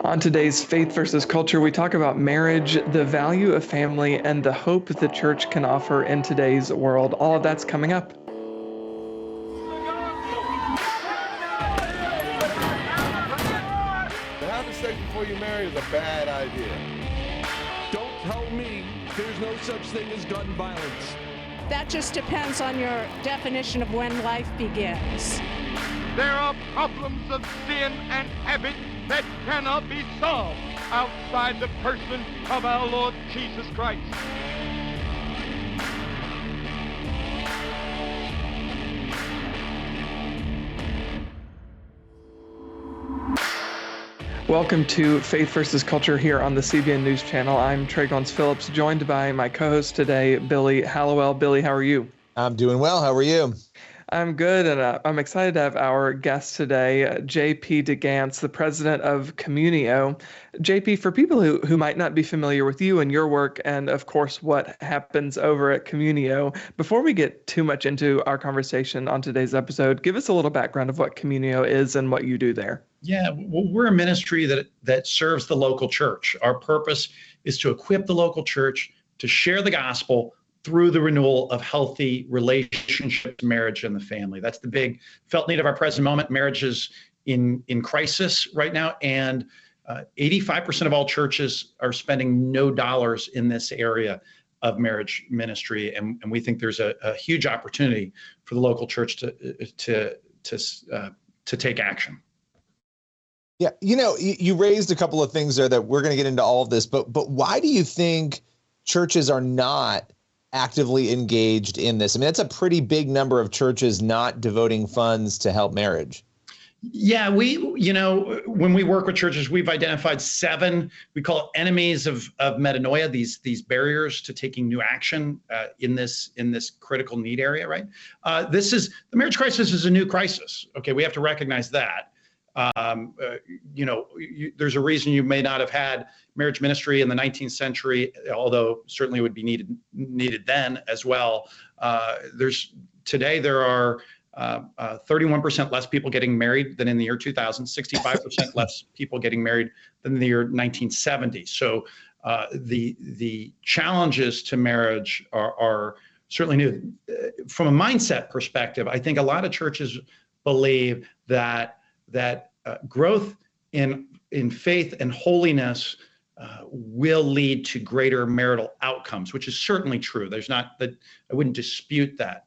On today's Faith versus Culture, we talk about marriage, the value of family, and the hope the church can offer in today's world. All of that's coming up. To have sex before you're married is a bad idea. Don't tell me there's no such thing as gun violence. That just depends on your definition of when life begins. There are problems of sin and habit that cannot be solved outside the person of our Lord Jesus Christ. Welcome to Faith versus Culture here on the CBN News Channel. I'm Goins-Phillips, joined by my co-host today, Billy Hallowell. Billy, how are you? I'm doing well. How are you? I'm good, and I'm excited to have our guest today, J.P. Gance, the president of Communio. J.P., for people who might not be familiar with you and your work, and of course what happens over at Communio, before we get too much into our conversation on today's episode, give us a little background of what Communio is and what you do there. Yeah, well, we're a ministry that serves the local church. Our purpose is to equip the local church to share the gospel through the renewal of healthy relationships, marriage, and the family. That's the big felt need of our present moment. Marriage is in crisis right now, and 85% of all churches are spending no dollars in this area of marriage ministry, and we think there's a huge opportunity for the local church to take action. Yeah, you raised a couple of things there that we're going to get into all of this, but why do you think churches are not actively engaged in this? I mean, that's a pretty big number of churches not devoting funds to help marriage. Yeah, when we work with churches, we've identified 7, we call it enemies of metanoia, these barriers to taking new action in this critical need area, right? The marriage crisis is a new crisis. Okay, we have to recognize that. There's a reason you may not have had marriage ministry in the 19th century, although certainly would be needed then as well. Today there are 31% less people getting married than in the year 2000, 65% less people getting married than in the year 1970. So the challenges to marriage are certainly new. From a mindset perspective, I think a lot of churches believe that growth in faith and holiness will lead to greater marital outcomes, which is certainly true. I wouldn't dispute that,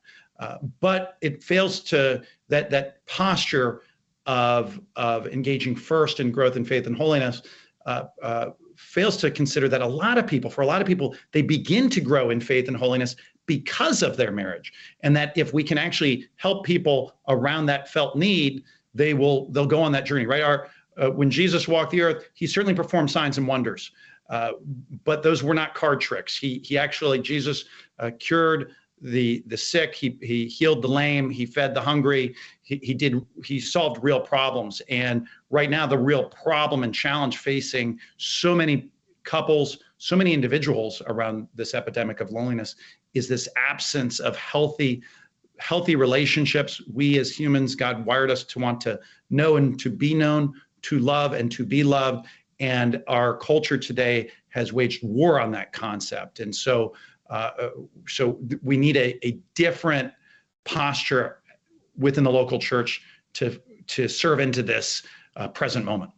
but it fails to that posture of engaging first in growth in faith and holiness fails to consider that for a lot of people, they begin to grow in faith and holiness because of their marriage, and that if we can actually help people around that felt need, they'll go on that journey, right? When Jesus walked the earth, he certainly performed signs and wonders, but those were not card tricks. Jesus cured the sick, he healed the lame, he fed the hungry, he solved real problems. And right now, the real problem and challenge facing so many couples, so many individuals around this epidemic of loneliness is this absence of healthy relationships. We as humans, God wired us to want to know and to be known, to love and to be loved. And our culture today has waged war on that concept. And so we need a different posture within the local church to serve into this present moment.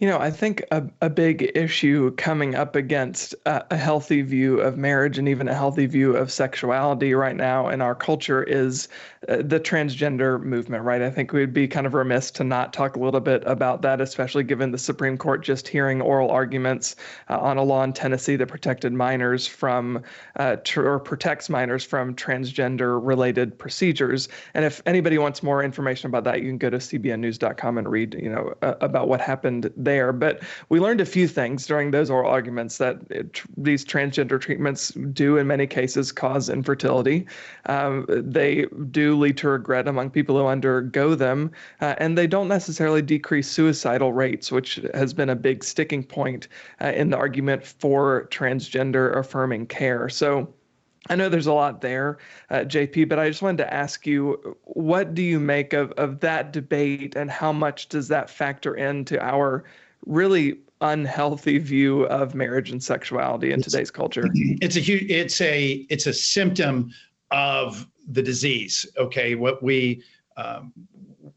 I think a big issue coming up against a healthy view of marriage and even a healthy view of sexuality right now in our culture is the transgender movement, right? I think we'd be kind of remiss to not talk a little bit about that, especially given the Supreme Court just hearing oral arguments on a law in Tennessee that protected minors from or protects minors from transgender-related procedures. And if anybody wants more information about that, you can go to cbnnews.com and read, about what happened there. But we learned a few things during those oral arguments that these transgender treatments do in many cases cause infertility. They do lead to regret among people who undergo them, and they don't necessarily decrease suicidal rates, which has been a big sticking point in the argument for transgender affirming care. So I know there's a lot there, JP, but I just wanted to ask you, what do you make of that debate, and how much does that factor into our really unhealthy view of marriage and sexuality in today's culture. It's a symptom of the disease. Okay, what we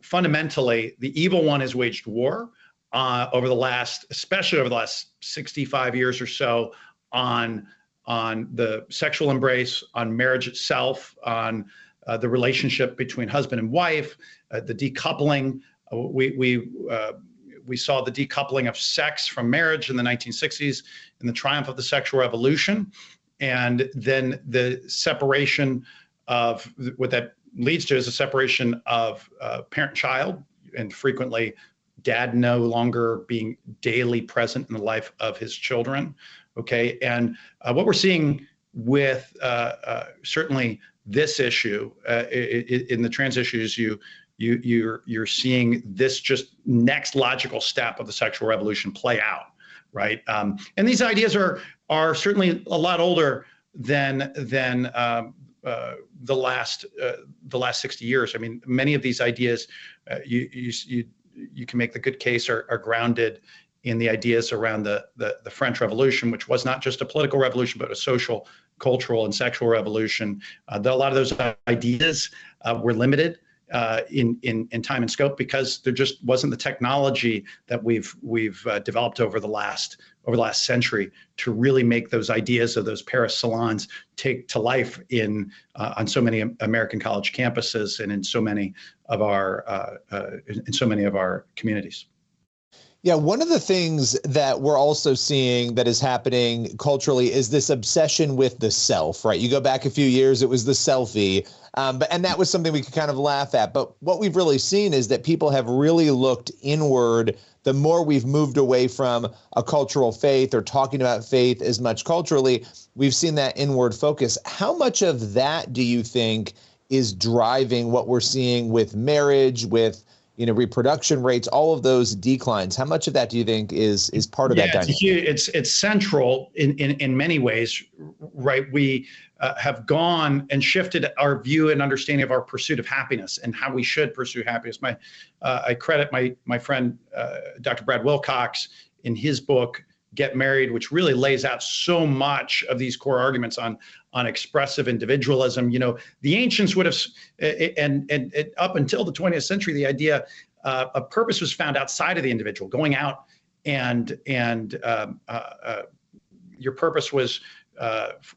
fundamentally, the evil one has waged war especially over the last 65 years or so, on the sexual embrace, on marriage itself, on the relationship between husband and wife, the decoupling. We saw the decoupling of sex from marriage in the 1960s and the triumph of the sexual revolution. And then the separation of what that leads to is a separation of parent-child, and frequently dad no longer being daily present in the life of his children. Okay. And what we're seeing with certainly this issue in the trans issues, you're seeing this just next logical step of the sexual revolution play out, right? And these ideas are certainly a lot older than the last 60 years. I mean, many of these ideas you can make the good case are grounded in the ideas around the French Revolution, which was not just a political revolution, but a social, cultural, and sexual revolution. A lot of those ideas were limited in time and scope because there just wasn't the technology that we've developed over the last century to really make those ideas of those Paris salons take to life on so many American college campuses and in so many of our communities. Yeah, one of the things that we're also seeing that is happening culturally is this obsession with the self, right? You go back a few years, it was the selfie, and that was something we could kind of laugh at. But what we've really seen is that people have really looked inward the more we've moved away from a cultural faith or talking about faith as much culturally. We've seen that inward focus. How much of that do you think is driving what we're seeing with marriage, with reproduction rates, all of those declines? How much of that do you think is part of that dynamic? It's central in many ways, right? We have gone and shifted our view and understanding of our pursuit of happiness and how we should pursue happiness. I credit my friend Dr. Brad Wilcox in his book Get Married, which really lays out so much of these core arguments on expressive individualism. The ancients would have, and up until the 20th century, the idea a purpose was found outside of the individual, going out and your purpose was,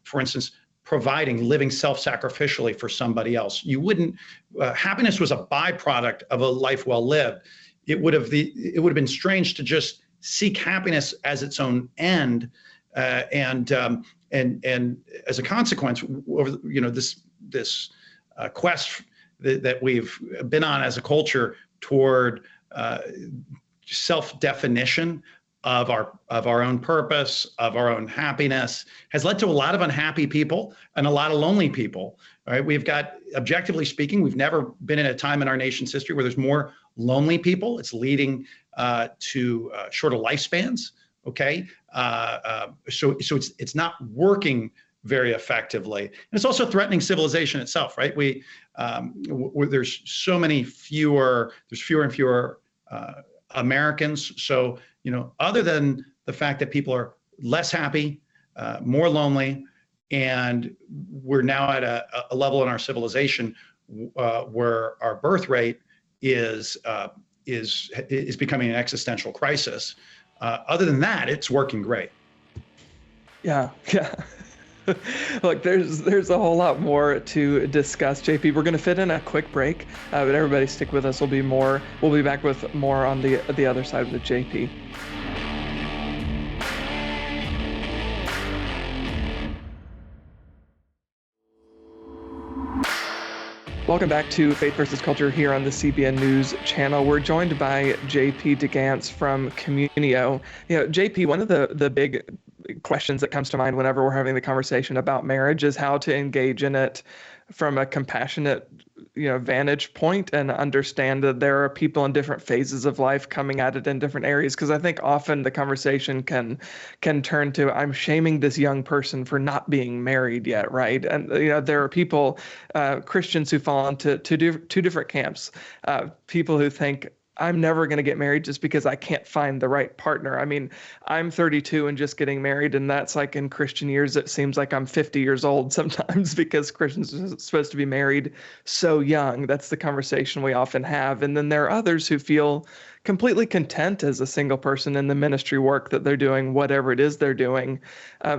for instance, living self-sacrificially for somebody else. You wouldn't. Happiness was a byproduct of a life well lived. It would have been strange to just seek happiness as its own end, and as a consequence, over this quest that we've been on as a culture toward self-definition of our own purpose, of our own happiness, has led to a lot of unhappy people and a lot of lonely people. Right? We've got, objectively speaking, we've never been in a time in our nation's history where there's more lonely people. It's leading to shorter lifespans. Okay, so it's not working very effectively, and it's also threatening civilization itself. Right? There's fewer and fewer Americans. So other than the fact that people are less happy, more lonely, and we're now at a level in our civilization where our birth rate is becoming an existential crisis. Other than that, it's working great. Yeah. Look, there's a whole lot more to discuss, JP. We're going to fit in a quick break, but everybody stick with us. We'll be back with more on the other side with JP. Welcome back to Faith versus Culture here on the CBN News Channel. We're joined by JP Gance from Communio. JP, one of the big questions that comes to mind whenever we're having the conversation about marriage is how to engage in it from a compassionate, vantage point, and understand that there are people in different phases of life coming at it in different areas. Because I think often the conversation can turn to, I'm shaming this young person for not being married yet, right? And there are people, Christians, who fall into two different camps. People who think, I'm never going to get married just because I can't find the right partner. I mean, I'm 32 and just getting married, and that's like in Christian years, it seems like I'm 50 years old sometimes because Christians are supposed to be married so young. That's the conversation we often have. And then there are others who feel completely content as a single person in the ministry work that they're doing, whatever it is they're doing.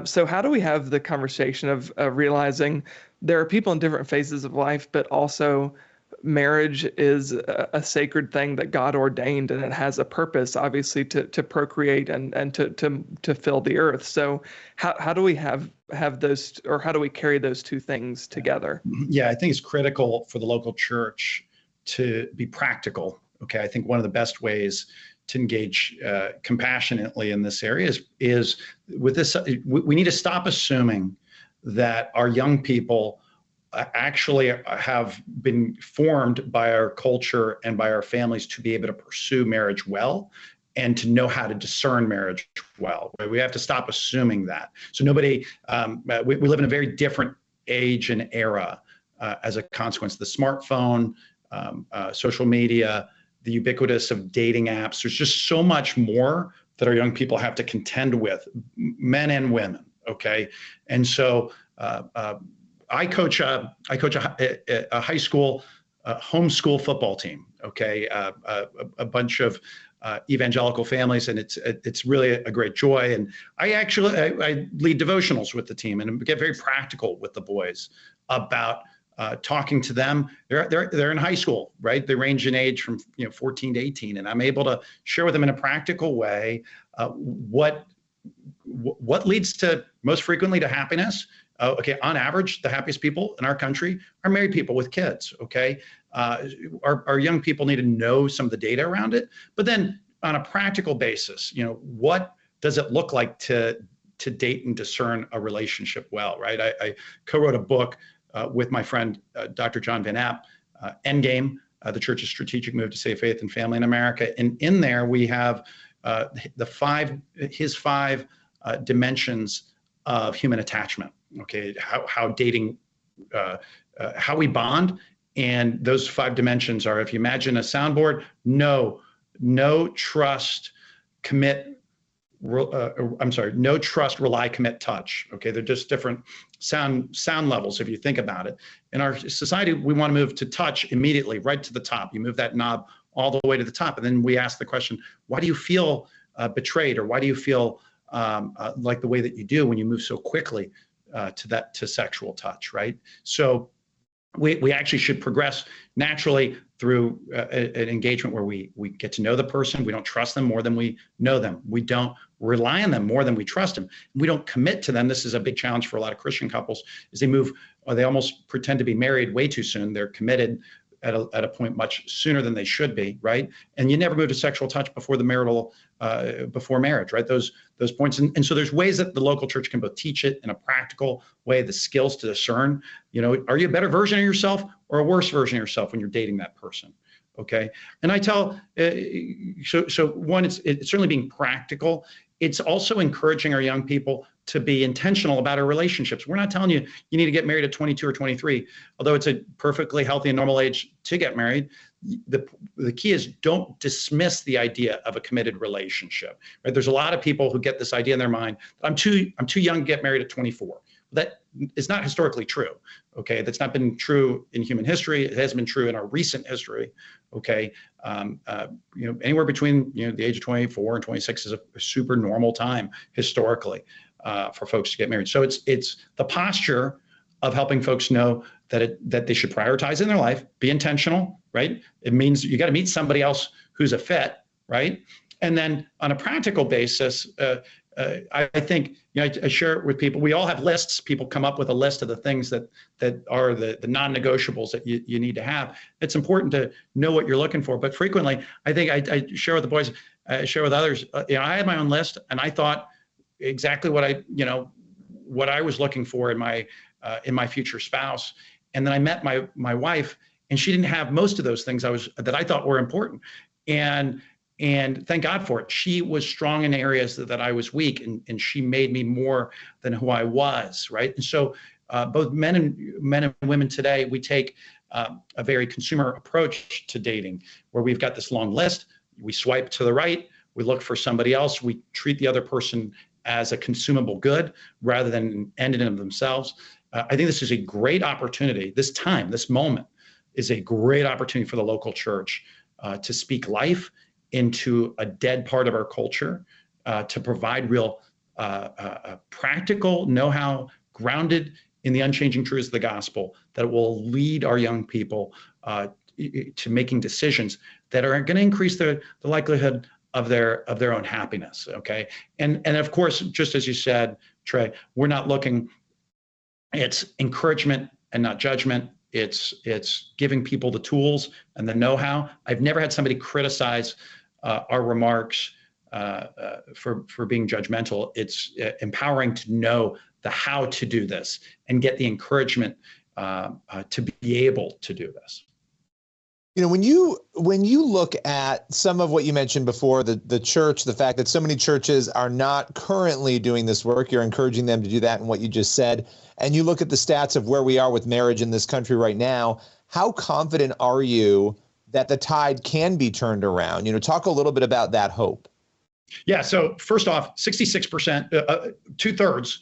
So how do we have the conversation of realizing there are people in different phases of life, but also marriage is a sacred thing that God ordained, and it has a purpose, obviously, to procreate and to fill the earth. So how do we have those, or how do we carry those two things together? Yeah, I think it's critical for the local church to be practical. Okay, I think one of the best ways to engage compassionately in this area is with this. We need to stop assuming that our young people actually have been formed by our culture and by our families to be able to pursue marriage well and to know how to discern marriage well. We have to stop assuming that. So nobody, we live in a very different age and era as a consequence of the smartphone, social media, the ubiquitous of dating apps. There's just so much more that our young people have to contend with, men and women. Okay, and so I coach a high school homeschool football team. Okay, a bunch of evangelical families, and it's really a great joy. And I lead devotionals with the team and get very practical with the boys about talking to them. They're in high school, right? They range in age from 14 to 18, and I'm able to share with them in a practical way what leads to most frequently to happiness. Okay, on average, the happiest people in our country are married people with kids. Okay, our young people need to know some of the data around it, but then on a practical basis, what does it look like to date and discern a relationship well, right? I co-wrote a book with my friend Dr. John Van App, Endgame, the Church's Strategic Move to Save Faith and Family in America, and in there we have his five dimensions of human attachment. Okay, how dating, how we bond, and those five dimensions are: if you imagine a soundboard, know, trust, commit. No trust, rely, commit, touch. Okay, they're just different sound levels if you think about it. In our society, we want to move to touch immediately, right to the top. You move that knob all the way to the top, and then we ask the question: why do you feel betrayed, or why do you feel like the way that you do when you move so quickly to sexual touch, right? So we actually should progress naturally through an engagement where we get to know the person. We don't trust them more than we know them. We don't rely on them more than we trust them. We don't commit to them. This is a big challenge for a lot of Christian couples, is they almost pretend to be married way too soon. They're committed at a point much sooner than they should be, right? And you never move to sexual touch before before marriage, right? Those points. And so there's ways that the local church can both teach it in a practical way, the skills to discern, are you a better version of yourself or a worse version of yourself when you're dating that person? Okay. And I tell, so one, it's certainly being practical. It's also encouraging our young people to be intentional about our relationships. We're not telling you need to get married at 22 or 23, although it's a perfectly healthy and normal age to get married. The key is don't dismiss the idea of a committed relationship. Right? There's a lot of people who get this idea in their mind: I'm too young to get married at 24. That is not historically true. Okay, that's not been true in human history. It hasn't been true in our recent history. Okay, anywhere between the age of 24 and 26 is a super normal time historically for folks to get married. So it's the posture of helping folks know that they should prioritize in their life, be intentional, right? It means you got to meet somebody else who's a fit, right? And then on a practical basis, I think I share it with people. We all have lists. People come up with a list of the things that are the non-negotiables that you need to have. It's important to know what you're looking for. But frequently, I think I share with the boys, share with others. I had my own list, and I thought exactly what I was looking for in my future spouse. And then I met my wife, and she didn't have most of those things that I thought were important. And thank God for it. She was strong in areas that I was weak, and she made me more than who I was, right? And so both men and women today, we take a very consumer approach to dating, where we've got this long list. We swipe to the right, we look for somebody else, we treat the other person as a consumable good rather than an end in of themselves. I think this is a great opportunity. This time, this moment is a great opportunity for the local church to speak life into a dead part of our culture, to provide real practical know-how grounded in the unchanging truths of the gospel that will lead our young people to making decisions that are going to increase the likelihood of their own happiness. Okay, and of course, just as you said, Trey, we're not looking. It's encouragement and not judgment. It's giving people the tools and the know-how. I've never had somebody criticize our remarks for being judgmental. It's empowering to know the how to do this and get the encouragement to be able to do this. You know, when you look at some of what you mentioned before, the church, the fact that so many churches are not currently doing this work, you're encouraging them to do that, and what you just said, and you look at the stats of where we are with marriage in this country right now, how confident are you that the tide can be turned around? You know, talk a little bit about that hope. Yeah. So first off, 66%, 2/3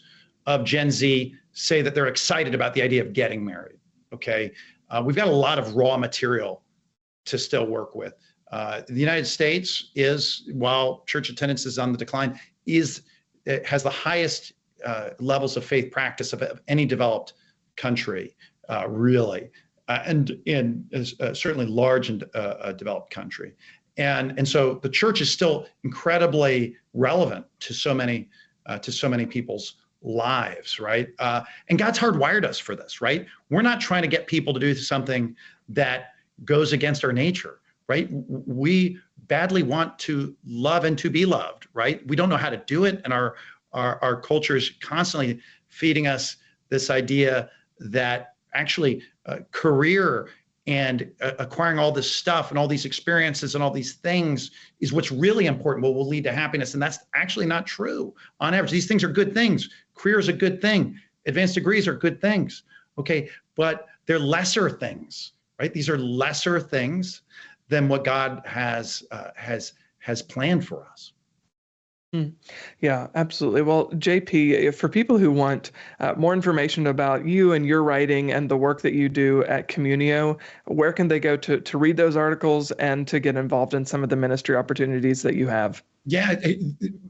of Gen Z say that they're excited about the idea of getting married. Okay. We've got a lot of raw material to still work with. The United States is, while church attendance is on the decline, has the highest levels of faith practice of any developed country, really, and in certainly large and developed country. And so the church is still incredibly relevant to so many people's lives, right? And God's hardwired us for this, right? We're not trying to get people to do something that goes against our nature, right? We badly want to love and to be loved, right? We don't know how to do it, and our culture is constantly feeding us this idea that actually career and acquiring all this stuff and all these experiences and all these things is what's really important, what will lead to happiness. And that's actually not true on average. These things are good things. Career is a good thing. Advanced degrees are good things, okay? But they're lesser things, right? These are lesser things than what God has planned for us. Yeah, absolutely. Well, JP, for people who want more information about you and your writing and the work that you do at Communio, where can they go to read those articles and to get involved in some of the ministry opportunities that you have? Yeah,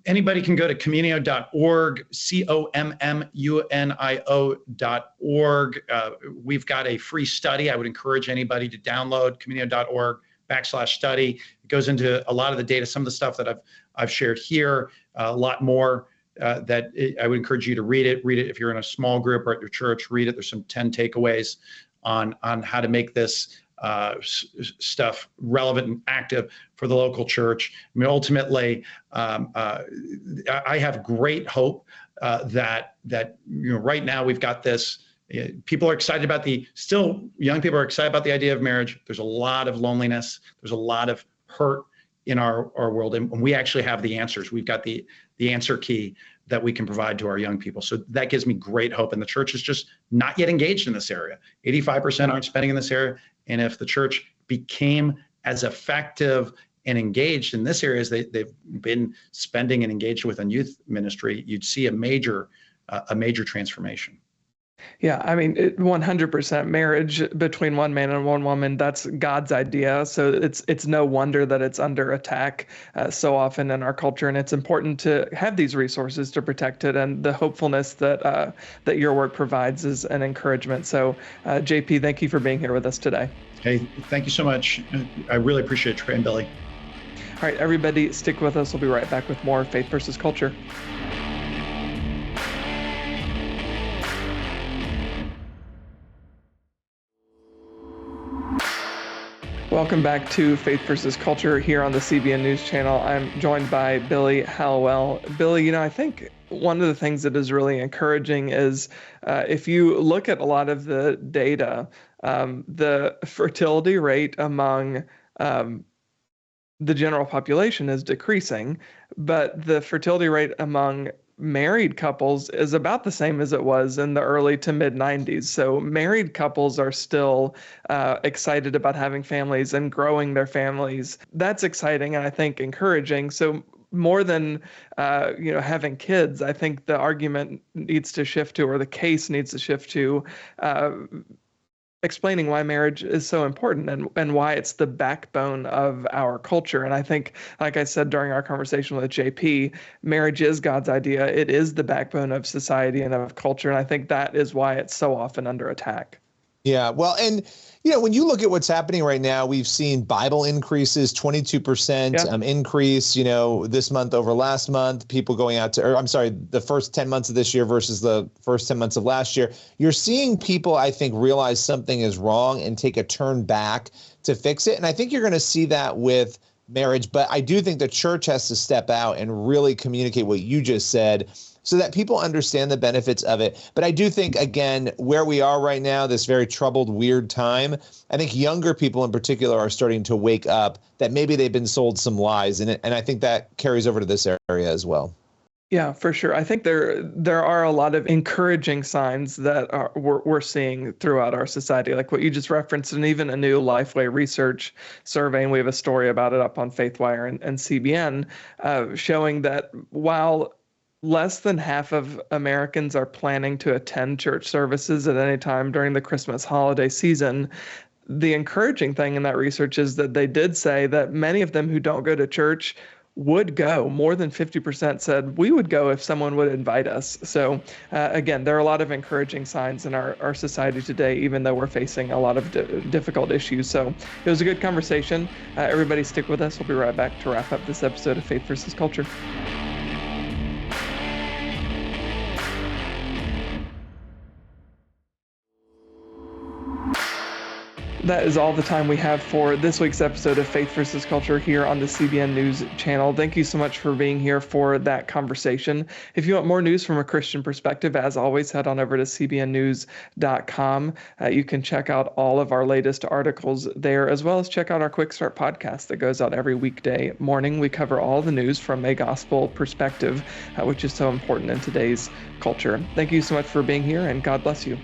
anybody can go to communio.org, communio.org. We've got a free study. I would encourage anybody to download communio.org/study. It goes into a lot of the data, some of the stuff that I've shared here, a lot more that I would encourage you to read it. Read it if you're in a small group or at your church. Read it. There's some 10 takeaways on how to make this stuff relevant and active for the local church. I mean, ultimately, I have great hope that right now we've got this. People are excited about young people are excited about the idea of marriage. There's a lot of loneliness. There's a lot of hurt in our world, and we actually have the answers. We've got the answer key that we can provide to our young people. So that gives me great hope. And the church is just not yet engaged in this area. 85% aren't spending in this area. And if the church became as effective and engaged in this area as they've been spending and engaged with in youth ministry, you'd see a major transformation. Yeah, I mean, 100% marriage between one man and one woman, that's God's idea. So it's no wonder that it's under attack so often in our culture. And it's important to have these resources to protect it. And the hopefulness that your work provides is an encouragement. So JP, thank you for being here with us today. Hey, thank you so much. I really appreciate it, Trey and Billy. All right, everybody, stick with us. We'll be right back with more Faith versus Culture. Welcome back to Faith versus Culture here on the CBN News Channel. I'm joined by Billy Hallowell. Billy, I think one of the things that is really encouraging is if you look at a lot of the data, the fertility rate among the general population is decreasing, but the fertility rate among married couples is about the same as it was in the early to mid 90s. So married couples are still excited about having families and growing their families. That's exciting and I think encouraging. So more than having kids, I think the argument needs to shift to, or the case needs to shift to, explaining why marriage is so important and why it's the backbone of our culture. And I think, like I said during our conversation with JP, marriage is God's idea. It is the backbone of society and of culture. And I think that is why it's so often under attack. Yeah, well, and when you look at what's happening right now, we've seen Bible increases, 22% increase, this month over last month, people going out to, or I'm sorry, the first 10 months of this year versus the first 10 months of last year. You're seeing people, I think, realize something is wrong and take a turn back to fix it. And I think you're going to see that with marriage, but I do think the church has to step out and really communicate what you just said, so that people understand the benefits of it. But I do think, again, where we are right now, this very troubled, weird time, I think younger people in particular are starting to wake up that maybe they've been sold some lies. And I think that carries over to this area as well. Yeah, for sure. I think there are a lot of encouraging signs that we're seeing throughout our society, like what you just referenced, and even a new Lifeway research survey, and we have a story about it up on FaithWire and CBN, showing that while less than half of Americans are planning to attend church services at any time during the Christmas holiday season, the encouraging thing in that research is that they did say that many of them who don't go to church would go. More than 50% said we would go if someone would invite us. So again, there are a lot of encouraging signs in our society today, even though we're facing a lot of difficult issues. So it was a good conversation. Everybody stick with us. We'll be right back to wrap up this episode of Faith versus Culture. That is all the time we have for this week's episode of Faith versus Culture here on the CBN News Channel. Thank you so much for being here for that conversation. If you want more news from a Christian perspective, as always, head on over to cbnnews.com. You can check out all of our latest articles there, as well as check out our Quick Start podcast that goes out every weekday morning. We cover all the news from a gospel perspective, which is so important in today's culture. Thank you so much for being here, and God bless you.